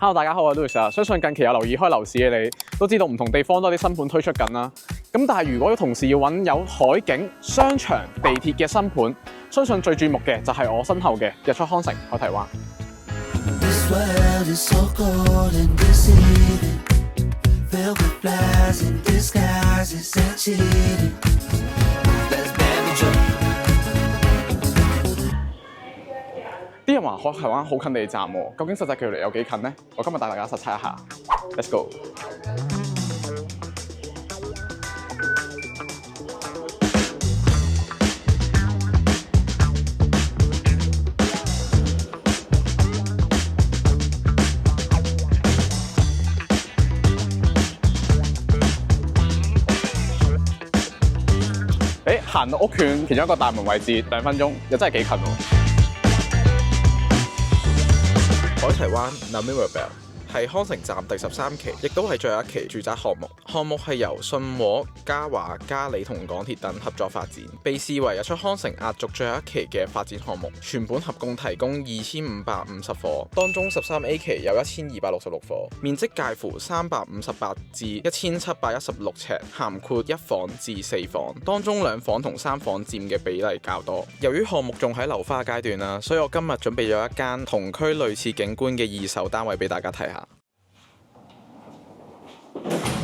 Hello， 大家好，我係 Louis 啊。相信近期有留意開樓市嘅你，都知道唔同地方都有啲新盤推出緊啦。咁但係如果同時要揾有海景、商場、地鐵嘅新盤，相信最注目嘅就係我身後嘅日出康城海堤灣。啲人話海堤灣好近地站喎，究竟實際距離有幾近呢？我今日帶大家實測一下 ，Let's go！ 行到屋苑其中一個大門位置2分鐘，又真係幾近喎。海堤灣 The Mirabelle 係康城站第13期，亦都係最後一期住宅項目。項目係由信和、嘉華、嘉里同港鐵等合作發展，被視為日出康城壓軸最後一期嘅發展項目。全本合共提供2550伙，當中13A 期有1266伙，面積介乎358至1716尺，涵括1房至4房，當中2房同3房佔嘅比例較多。由於項目仲喺樓花階段啦，所以我今日準備咗一間同區類似景觀嘅二手單位俾大家睇下。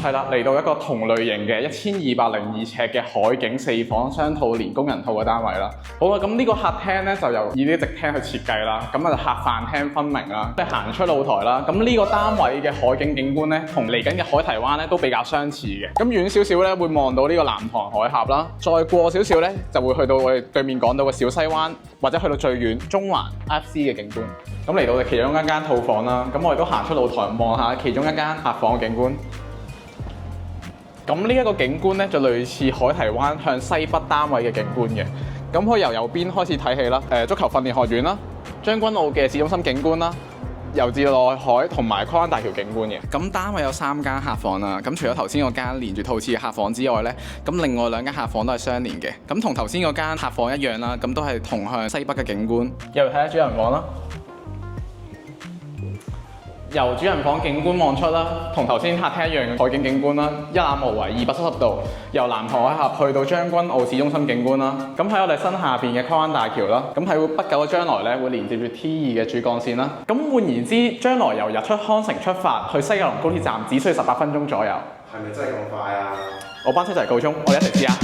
係啦，嚟到一個同類型嘅1202尺嘅海景4房雙套連工人套嘅單位啦。好啦，咁呢個客廳咧就由以呢啲直廳去設計啦，咁啊客飯廳分明啦，即係行出露台啦。咁呢個單位嘅海景景觀咧，同嚟緊嘅海堤灣咧都比較相似嘅。咁遠少少咧會望到呢個南塘海峽啦，再過少少咧就會去到我哋對面講到嘅小西灣，或者去到最遠中環 FC 嘅景觀。咁嚟到我哋其中一間套房啦，咁我哋都行出露台望下其中一間客房嘅景觀。咁呢一個景觀咧就類似海堤灣向西北單位嘅景觀嘅，咁可以由右邊開始睇起啦。足球訓練學院啦，將軍澳嘅市中心景觀啦，由至內海同埋跨灣大橋景觀嘅。咁單位有3間客房啦，咁除咗頭先嗰間連住套廁嘅客房之外咧，咁另外2間客房都係相連嘅。咁同頭先嗰間客房一樣啦，咁都係同向西北嘅景觀。又睇下主人房啦。由主人房景觀望出啦，同頭先客廳一樣嘅海景景觀啦，一覽無遺270度，由南塘海峽去到將軍澳市中心景觀啦。咁喺我哋身下邊嘅跨灣大橋啦，咁喺不久嘅將來咧會連接住 T2嘅主幹線啦。咁換言之，將來由日出康城出發去西九龍高鐵站只需要18分鐘左右。係咪真係咁快啊？我班車就係告鐘，我哋一齊試下。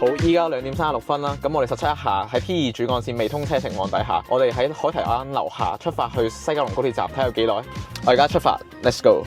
好，依家2點36分啦，咁我哋實測一下喺 T2 主幹線未通車情況底下，我哋喺海堤灣樓下出發去西九龍高鐵站睇下有幾耐。我而家出發 ，Let's go！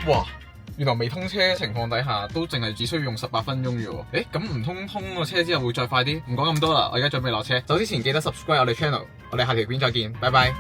哇！原來未通車情況底下都淨係只需要用18分鐘啫喎。咁唔通個車之後會再快啲？唔講咁多啦，我而家準備落車。走之前記得 subscribe 我哋 channel，我哋下條片再見，拜拜。